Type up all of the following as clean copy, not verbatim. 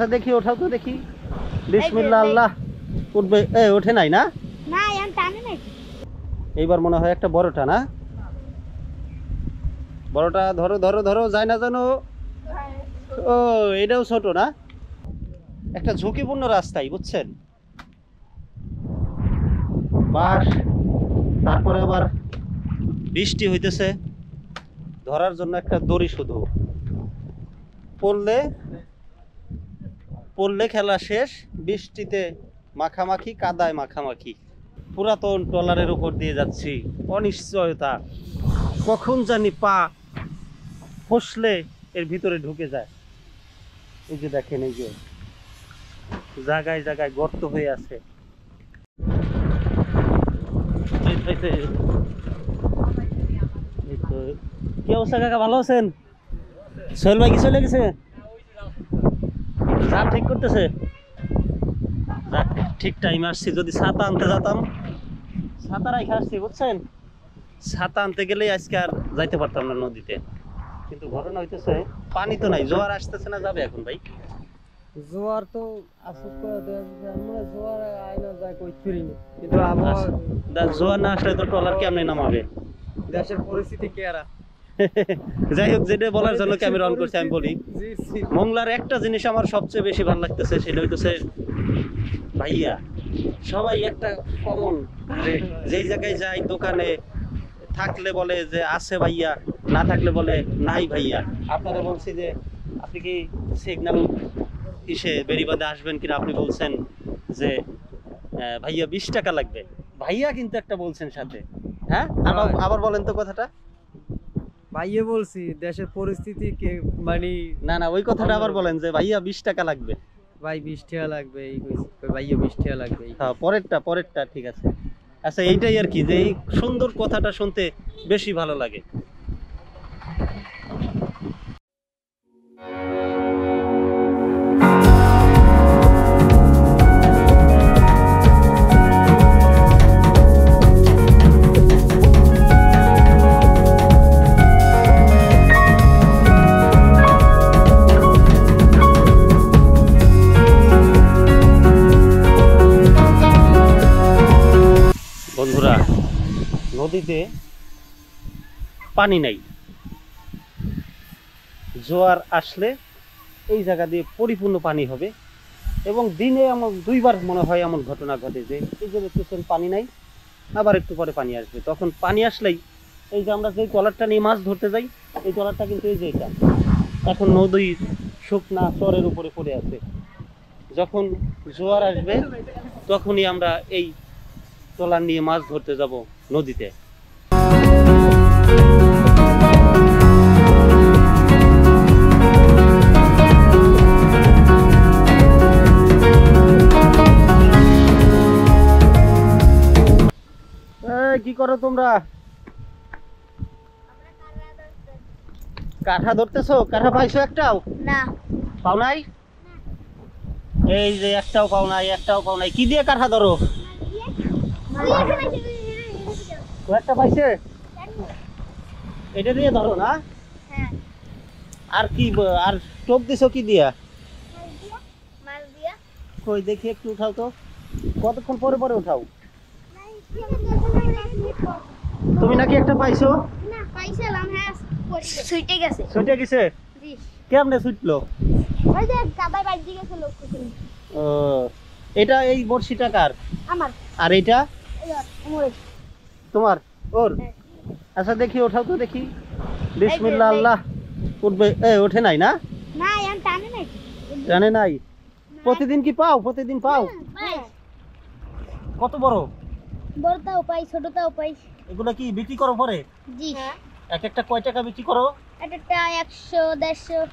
আচ্ছা দেখি ওঠাও তো দেখি। বিসমিল্লাহ আল্লাহ। উঠবে? ওঠে নাই না? না এখন টানে নাই। এইবার মনে হয় একটা বড়টা না? বড়টা ধরো ধরো ধরো, যায় না জানো? ও এটাও ছোট না? একটা ঝুঁকিপূর্ণ রাস্তায়, বুঝছেন? বাস, তারপরে আবার বৃষ্টি হইতেছে, ধরার জন্য একটা দড়ি শুধু। পড়লে পড়লে খেলা শেষ। বৃষ্টিতে মাখামাখি, কাদায় মাখামাখি। পুরাতন ট্রলারের উপর দিয়ে যাচ্ছি, অনিশ্চয়তা, কখন জানি পা ফসলে এর ভিতরে ঢুকে যায়। এই যে দেখেন, এই যে জায়গায় জায়গায় গর্ত হয়ে আছে। কি অবস্থা কাকা, ভালো আছেন? সোহেল ভাই কি চলে গেছে? জাম ঠিক করতেছে। ঠিক টাইম আসছি, যদি ছাতা আনতে যেতাম। ছাতা রাইখে আসছি, বুঝছেন? ছাতা আনতে গেলেই আজকে আর যাইতে পারতাম না নদীতে। কিন্তু ঘটনা হইতেছে, পানি তো নাই, জোয়ার আসতেছে না, যাবে এখন ভাই? জোয়ার তো আসুক করে আমরা জোয়ার আয়না যায় কই ফিরিনি, কিন্তু আবহাওয়া জোয়ার না আসলে তো ট্রলার কেমনে নামাবে? দেশের পরিস্থিতি কেরা। যাই হোক, যেটা বলার জন্য ক্যামেরা অন করছি, আমি বলি মংলার একটা জিনিস আমার সবচেয়ে বেশি ভালো লাগতেছে, সেটা হইতেছে ভাইয়া। সবাই একটা কমন, যেই জায়গায় যাই, দোকানে থাকলে বলে যে আছে ভাইয়া, না থাকলে বলে নাই ভাইয়া। আপনারা বলছি যে আপনি কি সিগন্যাল বেরিবাদে আসবেন কিনা, আপনি বলছেন যে ভাইয়া 20 টাকা লাগবে। ভাইয়া কিন্তু একটা বলছেন সাথে, হ্যাঁ? আবার বলেন তো কথাটা। ভাইয়া বলছি দেশের পরিস্থিতি কে মানে না না, ওই কথাটা আবার বলেন যে ভাইয়া 20 টাকা লাগবে। ভাই 20 টাকা লাগবে, এই কইছি ভাইয়া 20 টাকা লাগবে। হ্যাঁ, পরেরটা ঠিক আছে। আচ্ছা, এইটাই আর কি, যে এই সুন্দর কথাটা শুনতে বেশি ভালো লাগে। বন্ধুরা, নদীতে পানি নাই, জোয়ার আসলে এই জায়গা দিয়ে পরিপূর্ণ পানি হবে। এবং দিনে এমন 2 বার মনে হয় এমন ঘটনা ঘটে যে এই যে দেখতেছেন পানি নাই, আবার একটু পরে পানি আসবে। তখন পানি আসলেই এই যে আমরা যে ট্রলারটা নিয়ে মাছ ধরতে যাই, এই ট্রলারটা কিন্তু এই যে এটা এখন নদীর শুকনা চরের উপরে পড়ে আছে। যখন জোয়ার আসবে তখনই আমরা এই ট্রলার নিয়ে মাছ ধরতে যাব নদীতে। কি করো তোমরা? কাঁঠা ধরতেছো? কাঁঠা পাইছো একটাও? না। পাও নাই? এই যে একটাও পাও নাই, একটাও পাও নাই। কি দিয়ে কাঁঠা ধরো? একটা পাইছে, এটা দিয়ে ধরো না? হ্যাঁ। আর কি আর টোপ দিছো কি দিয়া? মাছ দিয়া। কই দেখি একটু উঠাও তো। কতক্ষণ পরে পরে উঠাও? তুমি নাকি একটা পাইছো? না পাইছিলাম, হ্যাঁ ছুটে গেছে। ছুটে গেছে? জি। কেমনে ছুটলো? ওই যে গাবাই বাড়ি দিয়ে গেছে লোক কিছু। ও, এটা এই বড়শিটা কার? আমার। আর এটা ওই তোমার? ওর? আচ্ছা দেখি ওঠাও তো দেখি। বিসমিল্লাহ আল্লাহ। উঠবে? ওঠে নাই না? না এখন টানে নাই। টানে নাই? প্রতিদিন কি পাও? প্রতিদিন পাও? পাই। কত বড়? বড়টাও পাই, ছোটটাও পাই। এগুলা কি বিক্রি করো পরে? জি। এক একটা কয় টাকা বিক্রি করো? একটা 100 150।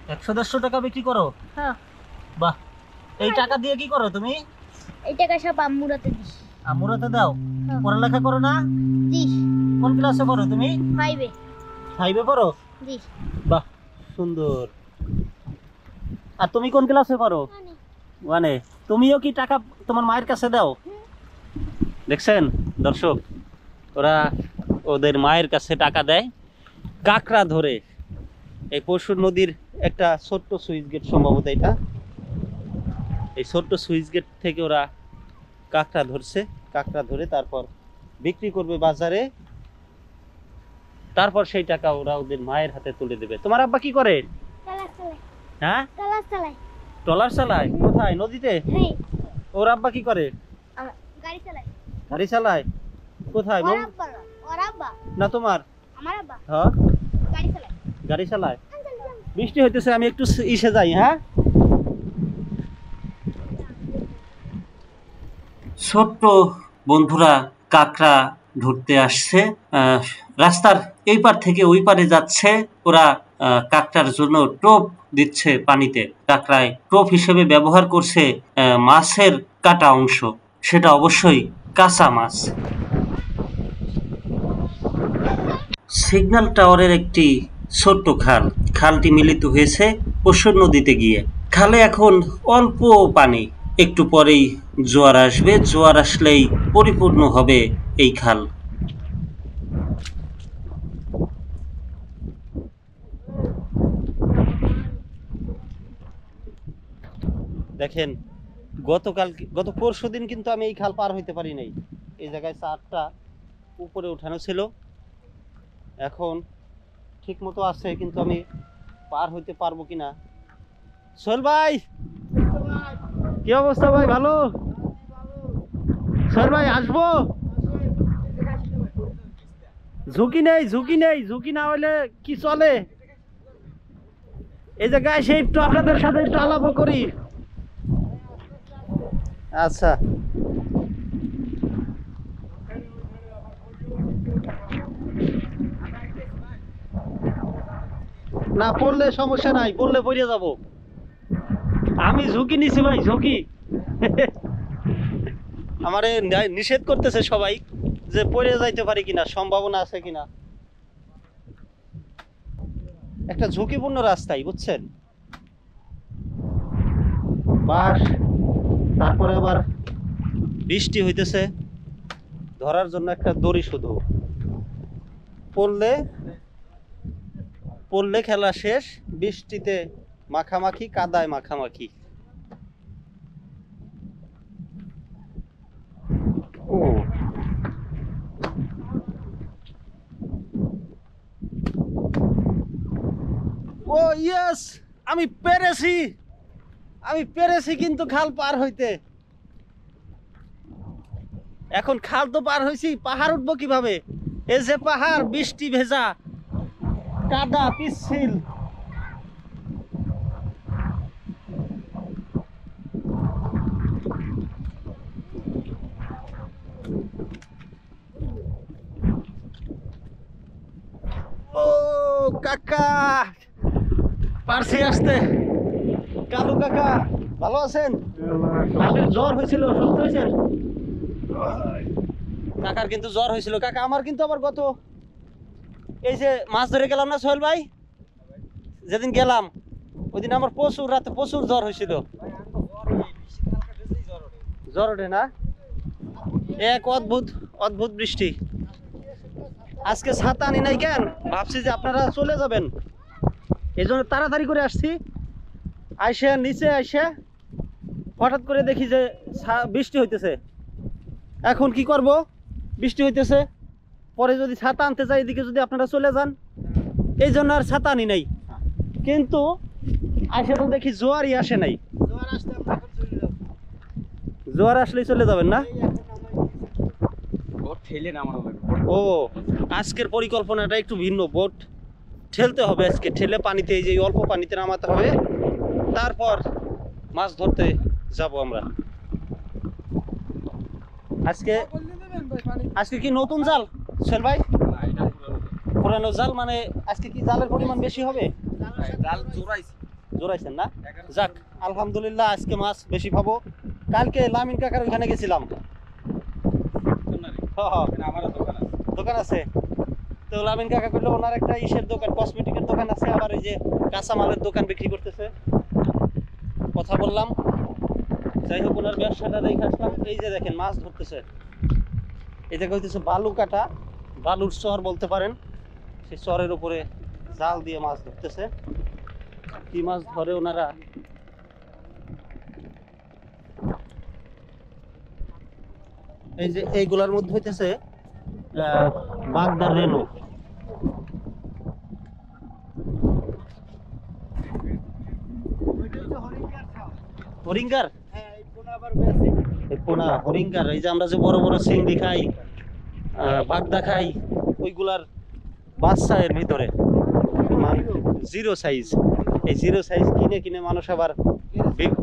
100-150 টাকা বিক্রি করো? হ্যাঁ। বাহ। এই টাকা দিয়ে কি করো তুমি? এই টাকা সব আম্মুরাতে দিই। আম্মুরাতে দাও? পড়ালেখা করো না? জি। কোন ক্লাসে পড়ো তুমি? 5 এ। 5 এ পড়ো? জি। বাহ, সুন্দর। আর তুমি কোন ক্লাসে পড়ো? 1 এ। তুমিও কি টাকা তোমার মায়ের কাছে দাও? দেখছেন দর্শক, ওরা ওদের মায়ের কাছে টাকা দেয় কাঁকড়া ধরে। এই পরশুর নদীর একটা ছোট্ট সুইচ গেট সম্ভবত এটা, এই ছোট্ট সুইচ গেট থেকে ওরা কাঁকড়া ধরছে, কাঁকড়া ধরে তারপর বিক্রি করবে বাজারে, তারপর সেই টাকা ওরা ওদের মায়ের হাতে তুলে দেবে। তোমার আব্বা কি করে? চালাক চালাই হ্যাঁ, চালাক চালাই ট্রলার চালায়। কোথায়? নদীতে? হ্যাঁ ওর আব্বা কি করে? গাড়ি চালাই গাড়ি চালায়। কোথায়? ওর আব্বা না, ওর আব্বা না তোমার? আমার আব্বা হ্যাঁ, গাড়ি চালাই গাড়ি চালায়। বৃষ্টি হইতেছে, আমি একটু ইসে যাই। হ্যাঁ, ছোট্ট বন্ধুরা কাঁকড়া ধরতে আসছে, রাস্তার এই পার থেকে ওই পারে যাচ্ছে। ওরা কাঁকড়ার জন্য টোপ দিচ্ছে পানিতে। কাঁকড়ায় টোপ হিসেবে ব্যবহার করছে মাছের কাটা অংশ, সেটা অবশ্যই কাঁচা মাছ। সিগন্যাল টাওয়ারের একটি ছোট্ট খাল, খালটি মিলিত হয়েছে পশুর নদীতে গিয়ে। খালে এখন অল্প পানি, একটু পরেই জোয়ার আসবে, জোয়ার আসলেই পরিপূর্ণ হবে এই খাল। দেখেন, গত পরশু দিন কিন্তু আমি এই খাল পার হইতে পারি নাই। এই জায়গায় চারটা উপরে উঠানো ছিল, এখন ঠিক মতো আছে, কিন্তু আমি পার হইতে পারবো কিনা। সোহেল ভাই, কি অবস্থা ভাই? ভালো? সোহেল ভাই আসবো? ঝুঁকি নেই, ঝুঁকি নেই, ঝুঁকি না হইলে কি চলে? এই জায়গায় সে একটু আপনাদের সাথে একটু আলাপ করি। আচ্ছা, না পড়লে সমস্যা নাই, পড়লে পড়ে যাব। আমি ঝুঁকি নিছি ভাই, ঝুঁকি। আমারে নিষেধ করতেছে সবাই যে পড়ে যাইতে পারি কিনা, সম্ভাবনা আছে কিনা। একটা ঝুঁকিপূর্ণ রাস্তাই, বুঝছেন? বাস, তারপরে আবার বৃষ্টি হইতেছে, ধরার জন্য একটা দড়ি শুধু। পড়লে খেলা শেষ, বৃষ্টিতে মাখামাখি, কাদায় মাখামাখি। ও ইয়েস, আমি পেরেছি, আমি পেরেছি কিন্তু খাল পার হইতে। এখন খাল তো পার হয়েছি, পাহাড় উঠবো কিভাবে? এই যে পাহাড়, বৃষ্টি ভেজা, কাদা পিচ্ছিল। ও কাকা, পারছি আসতে। কালু কাকা, ভালো আছেন? কালুর জ্বর হয়েছিল, সুস্থ হয়েছেন? কাকার কিন্তু জ্বর হয়েছিল। কাকা আমার কিন্তু আবার এই যে মাছ ধরে গেলাম না সোহেল ভাই, যেদিন গেলাম ওই দিন আমার রাতে প্রচুর জ্বর হয়েছিল। জ্বর ওঠে না? এক অদ্ভুত অদ্ভুত বৃষ্টি। আজকে ছাতা আনি নাই কেন, ভাবছি যে আপনারা চলে যাবেন, এই জন্য তাড়াতাড়ি করে আসছি। আইসে নিচে আইসে হঠাৎ করে দেখি যে বৃষ্টি হইতেছে। এখন কি করব? বৃষ্টি হইতেছে, পরে যদি ছাতা আনতে যাই এদিকে যদি আপনারা চলে যান, এই জন্য আর ছাতা আনি নাই। কিন্তু আসে তো দেখি জোয়ারই আসে নাই। জোয়ার আসলেই চলে যাবেন না? ও, আজকের পরিকল্পনাটা একটু ভিন্ন। বোট ঠেলতে হবে আজকে, ঠেলে পানিতে, এই যে অল্প পানিতে নামাতে হবে, তারপর মাছ ধরতে যাব আমরা। আজকে কি নতুন জাল সোহেল ভাই? পুরানো জাল, মানে আজকে কি জালের পরিমাণ বেশি হবে? জোরাইছেন না? যাক, আলহামদুলিল্লাহ, আজকে মাছ বেশি পাবো। কালকে লামিন কাকার ওখানে গেছিলাম। দোকান আছে তো, লামিন কাকা করলে ওনার একটা ইসের দোকান, কসমেটিকের দোকান আছে, আবার ওই যে কাঁচামালের দোকান বিক্রি করতেছে। কথা বললাম, যাই হোক ওনার ব্যবসাটা দেখে আসলাম। এই যে দেখেন মাছ ধরতেছে, এই জায়গা হইতেছে বালু কাটা, বালুর চর বলতে পারেন। সেই চরের উপরে জাল দিয়ে মাছ ধরতেছে। কি মাছ ধরে ওনারা এই যে এইগুলার মধ্যে হইতেছে বাগদার রেনু। হরিঙ্গার, এই পোনা হরিঙ্গার, এই যে আমরা যে বড় বড় চিংড়ি খাই, বাগদা খাই, ওইগুলার বাচ্চা এর ভিতরে জিরো সাইজ। এই জিরো সাইজ কিনে কিনে মানুষ আবার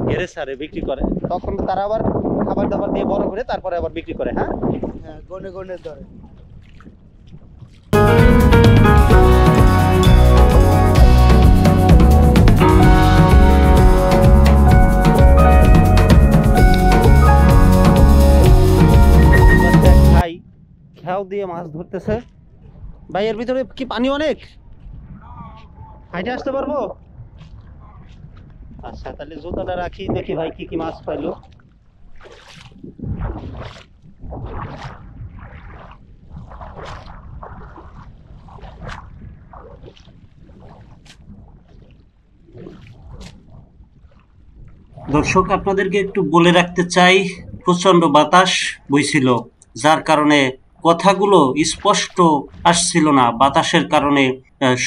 গ্যারেসারে বিক্রি করে, তখন তারা আবার খাবার দাবার দিয়ে বড় করে তারপরে আবার বিক্রি করে। হ্যাঁ, গনে গনে ধরে। খাই খেয়াও দিয়ে মাছ ধরতেছে। ভাই এর ভিতরে কি পানি অনেক? হাইটে আসতে পারবো? আচ্ছা, তাহলে জুতাটা রাখি, দেখি ভাই কি কি মাছ পাইলো। দর্শক, আপনাদেরকে একটু বলে রাখতে চাই, প্রচন্ড বাতাস বইছিল, যার কারণে কথাগুলো স্পষ্ট আসছিল না। বাতাসের কারণে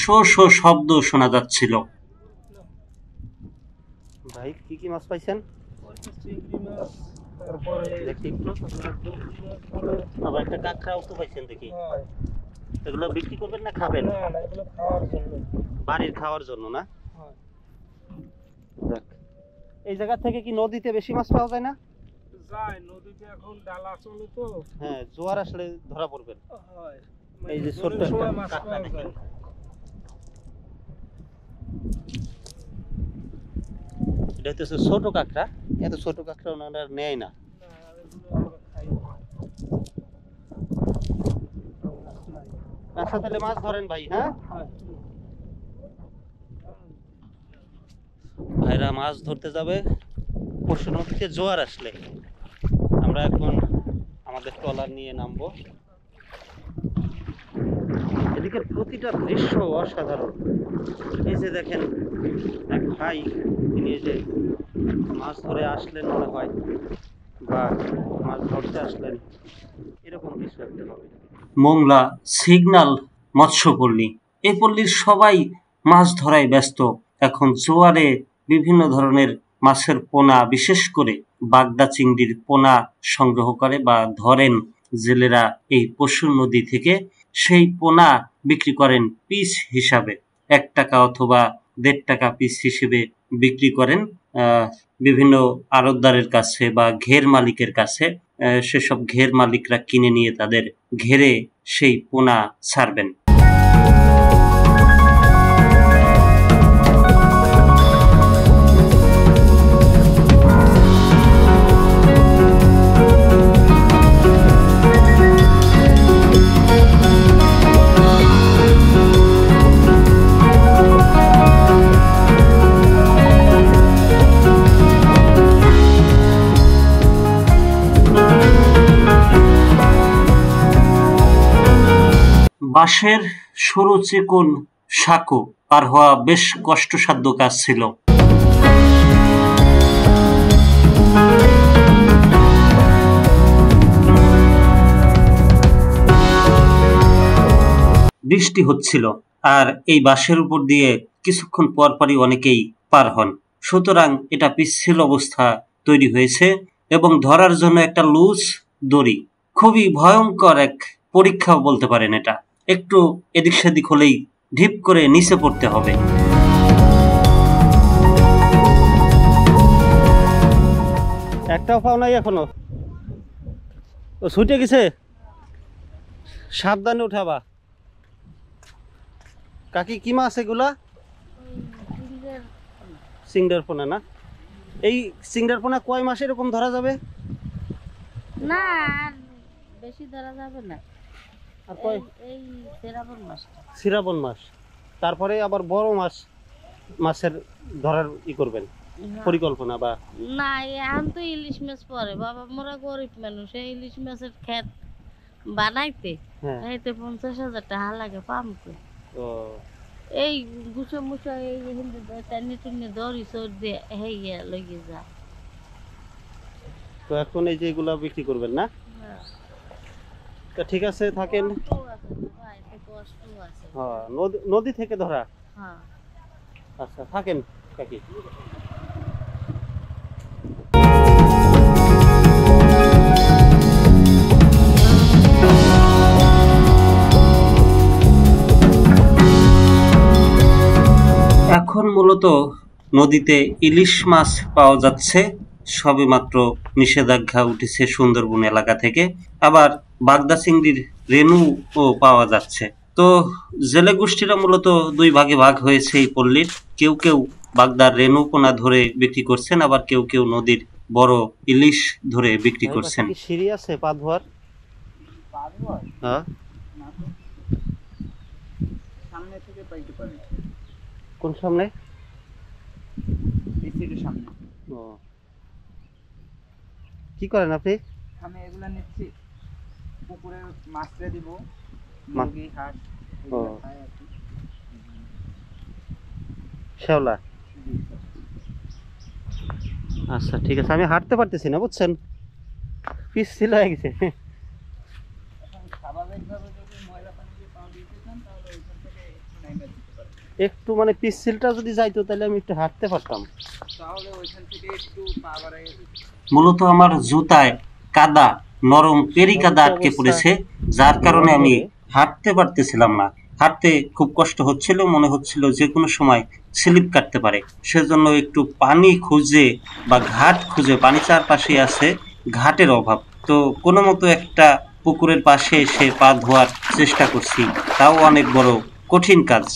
শো শো শব্দ শোনা যাচ্ছিল। ভাই কি কি মাছ পাইছেন? দেখি একটু। আবার একটা কাঁকড়াও তো পাইছেন দেখি। এগুলো বিক্রি করবেন না খাবেন? বাড়ির খাওয়ার জন্য না? যাক। এই জায়গা থেকে কি নদীতে বেশি মাছ পাওয়া যায় না? যায়, নদীতে এখন ডালা চলে তো। হ্যাঁ, জোয়ার আসলে ধরা পড়বেন। হয়। এই যে ছোট্ট একটা কাঁকড়া দেখেন। এটা হচ্ছে ছোট কাঁকড়া, এত ছোট কাঁকড়া ওনারা নেয় না। আচ্ছা, তাহলে মাছ ধরেন ভাই। হ্যাঁ, ভাইরা মাছ ধরতে যাবে পরশু নদীতে জোয়ার আসলে। আমরা এখন আমাদের ট্রলার নিয়ে নামবো। এদিকের প্রতিটা দৃশ্য অসাধারণ। এই যে দেখেন এক ভাই, তিনি এই যে মাছ ধরে আসলেন মনে হয়, বা মাছ ধরতে আসলেন, এরকম কিছু একটা হবে। মোংলা সিগন্যাল মৎস্যপল্লী, এই পল্লীর সবাই মাছ ধরায় ব্যস্ত। এখন জোয়ারে বিভিন্ন ধরনের মাছের পোনা, বিশেষ করে বাগদা চিংড়ির পোনা সংগ্রহ করে বা ধরেন জেলেরা এই পশুর নদী থেকে। সেই পোনা বিক্রি করেন পিস হিসাবে, 1 টাকা অথবা 1.5 টাকা পিস হিসেবে বিক্রি করেন বিভিন্ন আড়তদারের কাছে বা ঘের মালিকের কাছে। সেসব ঘের মালিকরা কিনে নিয়ে তাদের ঘেরে সেই পোনা ছাড়বেন। বাঁশের সরু চিকন সাঁকো পার হওয়া বেশ কষ্টসাধ্য কাজ ছিল। বৃষ্টি হচ্ছিল, আর এই বাঁশের উপর দিয়ে কিছুক্ষণ পরপরই অনেকেই পার হন। সুতরাং এটা পিচ্ছিল অবস্থা তৈরি হয়েছে, এবং ধরার জন্য একটা লুজ দড়ি। খুবই ভয়ঙ্কর এক পরীক্ষাও বলতে পারেন এটা। একটু এদিক সেদিক হলেই ঢিপ করে নিচে পড়তে হবে। একটাও পাও নাই এখনো? ও ছুটে গেছে, সাবধানে উঠাবা। কাকি কি মাছ এগুলা? সিংড়ার পোনা না? এই সিংড়ার পোনা কয় মাসে এরকম ধরা যাবে? না, আর বেশি ধরা যাবে না। আর কয়? এই শ্রাবণ মাস। শ্রাবণ মাস, তারপরে আবার বড় মাছ, মাছের ধরার করবেন পরিকল্পনা? বা না, এখন তো ইলিশ মাছ পরে। বাবা মোরা গরিব মানুষ, এই ইলিশ মাছের ক্ষেত বানাইতে এইতে 50,000 টাকা লাগে পাম্পে। ও, এই গুছো মুছো এই হিন্দু টানি টুনি দড়ি চোর দিয়ে হেইয়া লইয়ে যা। তো এখন এই যে এগুলা বিক্রি করবেন না? হ্যাঁ। তো ঠিক আছে থাকেন। কষ্টও আছে বাবা, এতে কষ্টও আছে। হ্যাঁ, নদী থেকে ধরা। হ্যাঁ। আচ্ছা থাকেন কাকি। এখন মূলত নদীতে ইলিশ মাছ পাওয়া যাচ্ছে, সবেমাত্র নিষেধাজ্ঞা উঠেছে সুন্দরবন এলাকা থেকে। আবার বাগদা চিংড়ির রেণুও পাওয়া যাচ্ছে। তো জেলে গোষ্ঠীরা মূলত দুই ভাগে ভাগ হয়েছে এই পল্লীর। কেউ কেউ বাগদার রেণু পোনা ধরে বিক্রি করছেন, আবার কেউ কেউ নদীর বড় ইলিশ ধরে বিক্রি করছেন। সিঁড়ি আছে পা ধোয়ার? হ্যাঁ, সামনে থেকে পাইতে পারে। কোন সামনে? এই সিটের সামনে। ও, কি করেন আপনি? আমি এগুলা নিচ্ছি, পুকুরে মাছ রে দিব, মাছ? মুরগি, হাঁস ও, এগুলা খায় আর কি। শ্যাওলা। আচ্ছা ঠিক আছে, আমি হাঁটতে পারতেছি না বুঝছেন, পিচ্ছিল হয়ে গেছে। এখন স্বাভাবিকভাবে যদি ময়লা পানি দিয়ে পা দিতে চান তাহলে ওইখান থেকে একটু নাইমা দিতে পারেন। একটু মানে পিচ্ছিলটা যদি যাইতো তাহলে আমি একটু হাঁটতে পারতাম। তাহলে ওইখান থেকে একটু পা বাড়াইয়া দিতে। মূলত আমার জুতায় কাদা, নরম পেরি কাদা আটকে পড়েছে, যার কারণে আমি হাঁটতে পারতেছিলাম না। হাঁটতে খুব কষ্ট হচ্ছিল, মনে হচ্ছিল যে কোনো সময় স্লিপ কাটতে পারে। সেজন্য একটু পানি খুঁজে বা ঘাট খুঁজে, পানি চারপাশে আছে, ঘাটের অভাব, তো কোনো মতো একটা পুকুরের পাশে এসে পা ধোয়ার চেষ্টা করছি, তাও অনেক বড় কঠিন কাজ।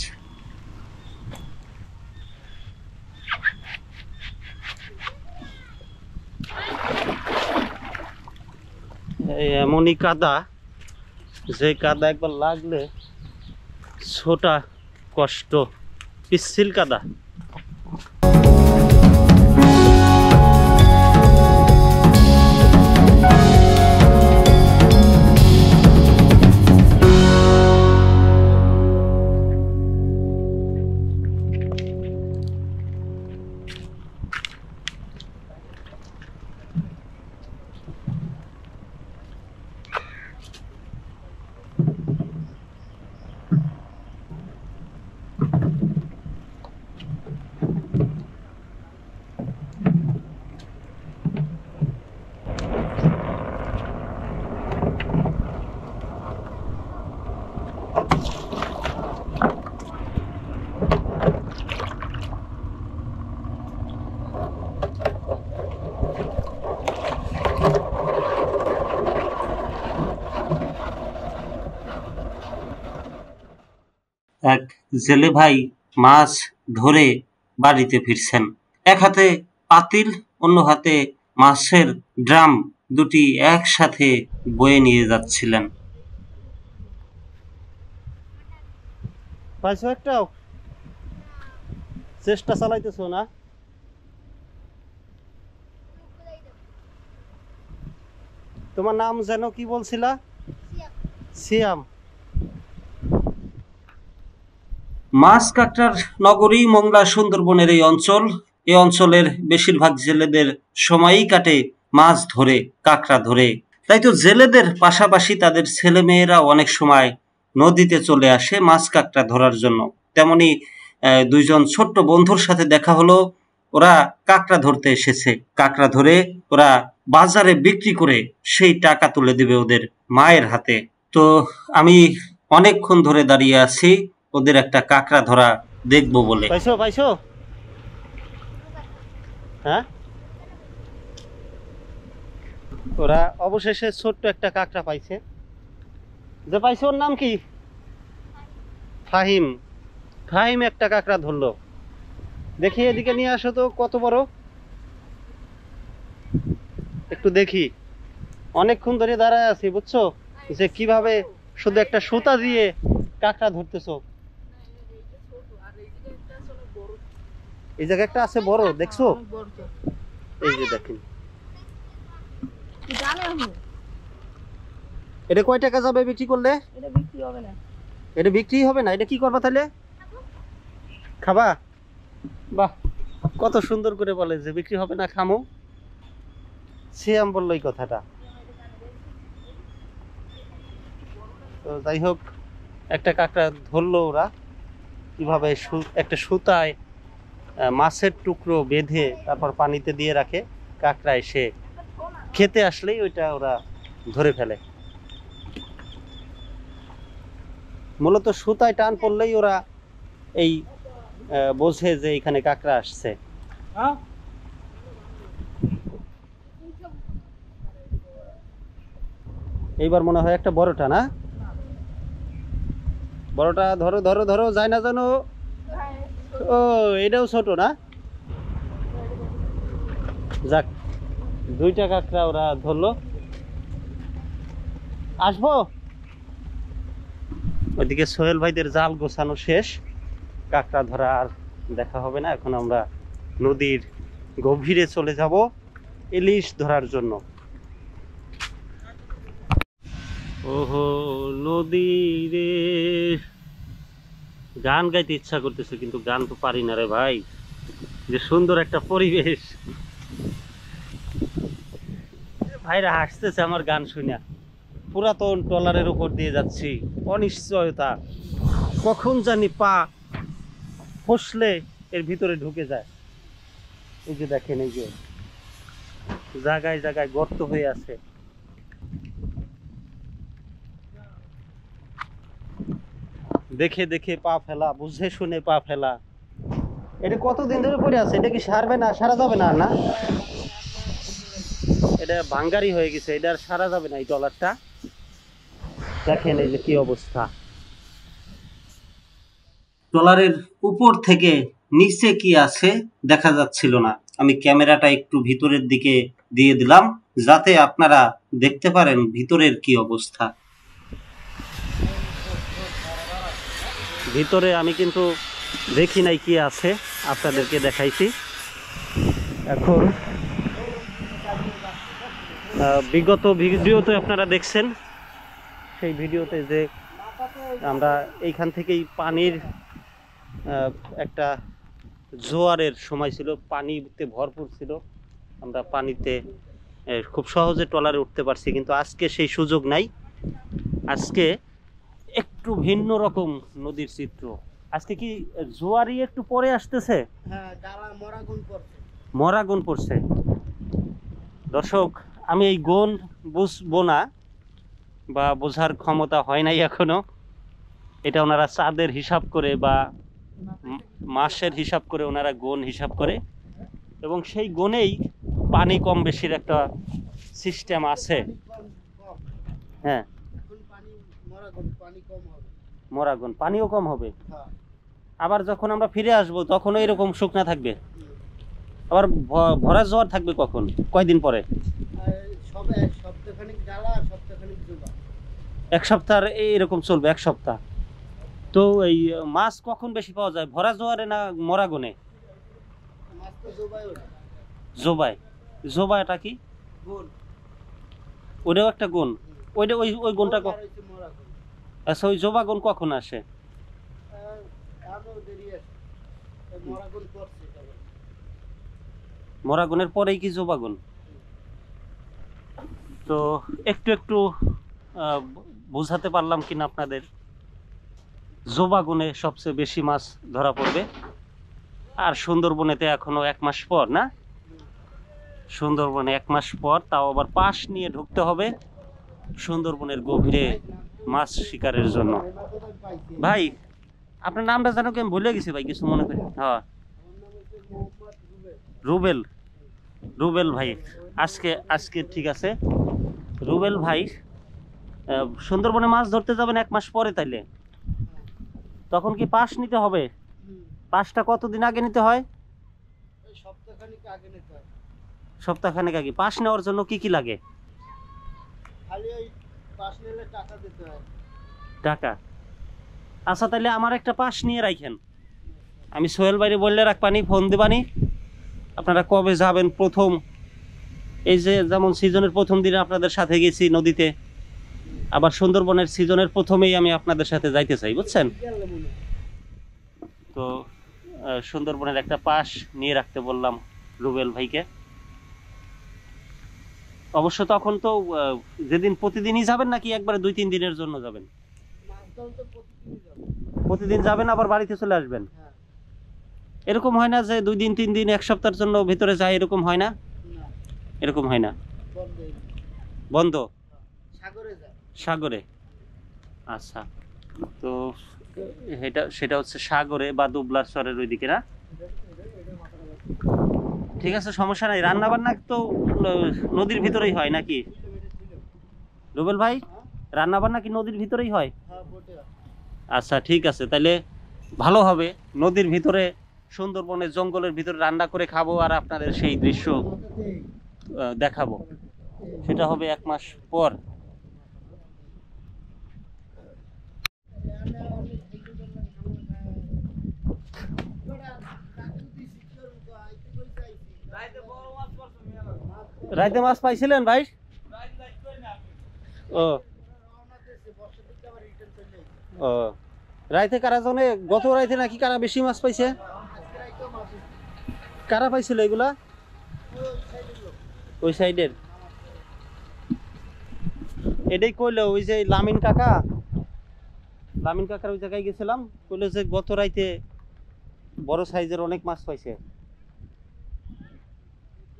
এমনই কাদা, যে কাদা একবার লাগলে ছোটা কষ্ট, পিচ্ছিল কাদা। এক জেলে ভাই মাছ ধরে বাড়িতে ফিরছেন, এক হাতে পাতিল, অন্য হাতে মাছের ড্রাম দুটি একসাথে বয়ে নিয়ে যাচ্ছিলেন। পাইছো একটাও? চেষ্টা চালাইতেছো না? তোমার নাম যেন কি বলছিলা? সিয়াম। মাছ কাঁকড়ার নগরী মোংলা সুন্দরবনের এই অঞ্চলের বেশিরভাগ জেলেদের সময়ই কাটে মাছ ধরে, কাঁকড়া ধরে। তাই তো জেলেদের পাশাপাশি তাদের ছেলে মেয়েরা অনেক সময় নদীতে চলে আসে মাছ কাঁকড়া ধরার জন্য। তেমনি দুইজন ছোট্ট বন্ধুর সাথে দেখা হলো, ওরা কাঁকড়া ধরতে এসেছে। কাঁকড়া ধরে ওরা বাজারে বিক্রি করে সেই টাকা তুলে দিবে ওদের মায়ের হাতে। তো আমি অনেকক্ষণ ধরে দাঁড়িয়ে আছি ওদের একটা কাঁকড়া ধরা দেখবো বলে। পাইছো? হ্যাঁ, ওরা অবশেষে ছোট্ট একটা কাঁকড়া পাইছে। যে পাইছে ওর নাম কি? ফাহিম। ফাহিম একটা কাঁকড়া ধরলো। দেখি এদিকে নিয়ে আসো তো, কত বড় একটু দেখি। অনেকক্ষণ ধরে দাঁড়ায় আছি বুঝছো, যে কিভাবে শুধু একটা সুতা দিয়ে কাঁকড়া ধরতেছো। এই জায়গায় একটা আছে বড়, দেখছো? এই যে দেখেন, এটা কয় টাকা যাবে বিক্রি করলে? এটা বিক্রি হবে না। এটা বিক্রি হবে না? এটা কি করবা তাহলে? খাবা? বাহ, কত সুন্দর করে বলে যে বিক্রি হবে না, খামো। সিয়াম বললো এই কথাটা। তো যাই হোক, একটা কাঁকড়া ধরলো ওরা কিভাবে, একটা সুতায় মাছের টুকরো বেঁধে তারপর পানিতে দিয়ে রাখে, কাঁকড়া এসে খেতে আসলেই ওইটা ওরা ধরে ফেলে। মূলত সুতায় টান পড়লেই ওরা এই বোঝে যে এখানে কাঁকড়া আসছে। এইবার মনে হয় একটা বড়টা, না বড়টা ধরো ধরো ধরো, যায় না জানো? ও এটাও ছোট না? যাক, দুইটা কাঁকড়া ওরা ধরলো। আসবো। ওইদিকে সোহেল ভাইদের জাল গোছানো শেষ, কাঁকড়া ধরা আর দেখা হবে না। এখন আমরা নদীর গভীরে চলে যাব ইলিশ ধরার জন্য। ওহো নদী রে, গান গাইতে ইচ্ছা করতেছে কিন্তু গান তো পারি না রে ভাই। যে সুন্দর একটা পরিবেশ, ভাইরা হাসতেছে আমার গান শুনে। পুরাতন ট্রলারের উপর দিয়ে যাচ্ছি, অনিশ্চয়তা, কখন জানি পা ফসলে এর ভিতরে ঢুকে যায়। এই যে দেখেন, এই যে জায়গায় জায়গায় গর্ত হয়ে আছে। দেখে দেখে পা ফেলা, বুঝে শুনে পা ফেলা। এটা কতদিন ধরে পড়ে আছে? এটা কি সারবে না? সারা যাবে না? না, এটা ভাঙ্গারি হয়ে গেছে, এটা আর সারা যাবে না এই ট্রলারটা। দেখেন এই যে কি অবস্থা। ট্রলারের উপর থেকে নিচে কি আছে দেখা যাচ্ছিল না। আমি ক্যামেরাটা একটু ভিতরের দিকে দিয়ে দিলাম যাতে আপনারা দেখতে পারেন ভিতরের কি অবস্থা। ভিতরে আমি কিন্তু দেখি নাই কি আছে, আপনাদেরকে দেখাইছি। এখন বিগত ভিডিওতে আপনারা দেখছেন, সেই ভিডিওতে যে আমরা এইখান থেকেই পানির একটা জোয়ারের সময় ছিল, পানিতে ভরপুর ছিল, আমরা পানিতে খুব সহজে ট্রলারে উঠতে পারছি। কিন্তু আজকে সেই সুযোগ নাই। আজকে একটু ভিন্ন রকম নদীর চিত্র। আজকে কি জোয়ারই একটু পরে আসতেছে? হ্যাঁ, মরা গুণ পড়ছে। দর্শক, আমি এই গুণ বুঝবো না বা বোঝার ক্ষমতা হয় নাই এখনো। এটা ওনারা চাঁদের হিসাব করে বা মাসের হিসাব করে ওনারা গুণ হিসাব করে, এবং সেই গুণেই পানি কম বেশির একটা সিস্টেম আছে। হ্যাঁ, মরা গুণ, পানিও কম হবে। আবার যখন আমরা ফিরে আসবো তখনও এরকম শুকনা থাকবে। আবার ভরা জোয়ার থাকবে কখন? কয়দিন পরে? এক সপ্তাহ এরকম চলবে, এক সপ্তাহ। তো এই মাছ কখন বেশি পাওয়া যায়, ভরা জোয়ারে না মরা গুণে? জোবায়। জোবাটা কি? ওটাও একটা গুণ। ওইটা ওই ওই গুণটা আচ্ছা, ওই জোবা গুণ কখন আসে? মরা গুণের পরেই কি জোবা গুণ? তো একটু একটু বোঝাতে পারলাম কিনা আপনাদের। জোবা গুণে সবচেয়ে বেশি মাছ ধরা পড়বে। আর সুন্দরবনেতে এখনো 1 মাস পর, না? সুন্দরবনে 1 মাস পর, তাও আবার পাশ নিয়ে ঢুকতে হবে সুন্দরবনের গভীরে মাছ শিকারের জন্য। ভাই আপনার নামটা জানো কি? আমি ভুলে গেছি ভাই, কিছু মনে করি। হ্যাঁ, রুবেল। রুবেল ভাই, আজকে ঠিক আছে। রুবেল ভাই, সুন্দরবনে মাছ ধরতে যাবেন 1 মাস পরে, তাইলে তখন কি পাশ নিতে হবে? পাশটা কতদিন আগে নিতে হয়? সপ্তাহখানেক আগে। পাশ নেওয়ার জন্য কি কি লাগে? টাকা? আচ্ছা, তাহলে আমার একটা পাশ নিয়ে রাখেন। আমি সোহেল ভাইরে বললে রাখবানি, ফোন দিবানি। আপনারা কবে যাবেন প্রথম? এই যে যেমন সিজনের প্রথম দিনে আপনাদের সাথে গেছি নদীতে, আবার সুন্দরবনের সিজনের প্রথমেই আমি আপনাদের সাথে যাইতে চাই, বুঝছেন? তো সুন্দরবনের একটা পাশ নিয়ে রাখতে বললাম রুবেল ভাইকে। অবশ্য তখন তো যেদিন প্রতিদিনই যাবেন নাকি একবারে 2-3 দিনের জন্য যাবেন? আজকাল তো প্রতিদিনই যাবো। প্রতিদিন যাবেন আবার বাড়িতে চলে আসবেন? হ্যাঁ। এরকম হয় না যে 2 দিন 3 দিন 1 সপ্তাহের জন্য ভিতরে যায়, এরকম হয় না? না, এরকম হয় না, বন্ধই না। বন্ধ সাগরে যায়। সাগরে। আচ্ছা, তো সেটা হচ্ছে সাগরে বা দুবলার চরের ওইদিকে না? ঠিক আছে, সমস্যা নাই। রান্না বান্না তো নদীর ভিতরেই হয় নাকি রুবেল ভাই? রান্না বান্না কি নদীর ভিতরেই হয়? হ্যাঁ, বোটে আছে। আচ্ছা ঠিক আছে, তাহলে ভালো হবে। নদীর ভিতরে সুন্দরবনের জঙ্গলের ভিতরে রান্না করে খাবো আর আপনাদের সেই দৃশ্য দেখাবো। সেটা হবে 1 মাস পর। রাইতে মাছ পাইছিলেন ভাই? ও ও, রাইতে কারা জনে গত রাইতে নাকি কারা বেশি মাছ পাইছে? কারা পাইছিল এগুলা? ওই সাইডের এটাই কইলো ওই যে লামিন কাকার ওই জায়গায় গেছিলাম, কইলো যে গত রাইতে বড় সাইজের অনেক মাছ পাইছে।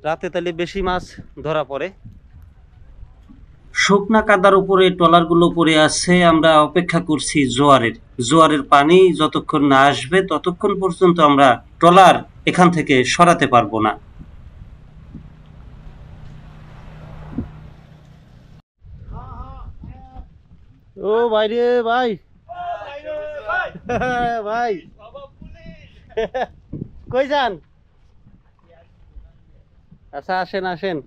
রাতে তাহলে বেশি মাছ ধরা পড়ে। শুকনা কাদার উপরে ট্রলারগুলো পড়ে আছে, আমরা অপেক্ষা করছি জোয়ারের পানি যতক্ষণ না আসবে ততক্ষণ পর্যন্ত আমরা ট্রলার এখান থেকে সরাতে পারবো না। ও ভাই রে ভাই, ভাই কই যান? আচ্ছা আসেন আসেন।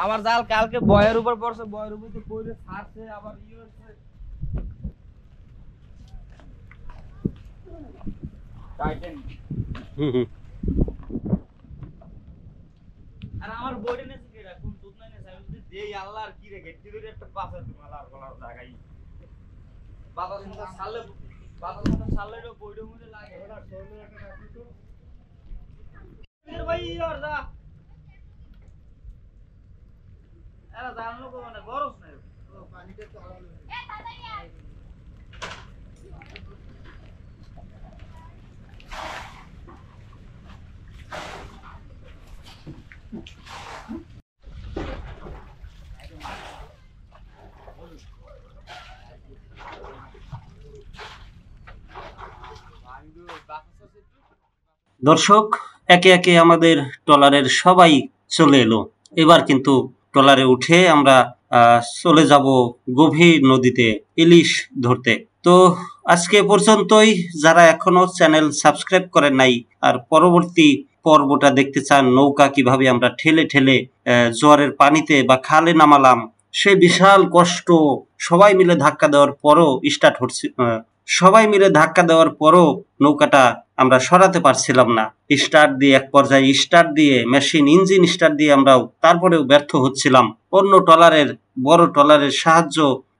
আমার জাল কালকে বয়ের উপর পড়ছে, বয়ের উপর তো পড়ে ছাড়ছে, আবার ইয়ে হচ্ছে টাইটান। আর আমার বডি নেছে কেডা কোন দুধ নাই নেছে, আমি যদি দেই আল্লাহর কি রে গেট ধরে একটা পাশে মালার গলার জায়গায় বাবা সুন্দর সালে তো বইডো মধ্যে লাগে ওটা সোলে একটা রাখি তো এর ভাই আর দা এরা জানলো কো মানে গরজ নাই ও পানিতে তো আলো এ তাড়াতাড়ি আয়। দর্শক, একে একে আমাদের ট্রলারের সবাই চলে এলো। এবার কিন্তু ট্রলারে উঠে আমরা চলে যাব গভীর নদীতে ইলিশ ধরতে। তো আজকে পর্যন্তই। যারা এখনো চ্যানেল সাবস্ক্রাইব করেন নাই আর পরবর্তী পর্বটা দেখতে চান, নৌকা কিভাবে আমরা ঠেলে ঠেলে জোয়ারের পানিতে বা খালে নামালাম, সে বিশাল কষ্ট সবাই মিলে ধাক্কা দেওয়ার পরও নৌকাটা আমরা সরাতে পারছিলাম না। এক পর্যায়ে স্টার্ট দিয়ে মেশিন ইঞ্জিন স্টার্ট দিয়ে আমরাও তারপরেও ব্যর্থ হচ্ছিলাম। অন্য বড় ট্রলারের সাহায্য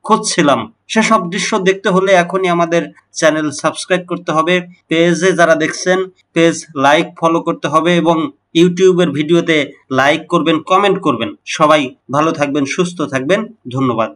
খুঁজছিলাম। সেসব দৃশ্য দেখতে হলে এখনই আমাদের চ্যানেল সাবস্ক্রাইব করতে হবে। পেজে যারা দেখছেন পেজ লাইক ফলো করতে হবে এবং ইউটিউবের ভিডিওতে লাইক করবেন, কমেন্ট করবেন। সবাই ভালো থাকবেন, সুস্থ থাকবেন। ধন্যবাদ।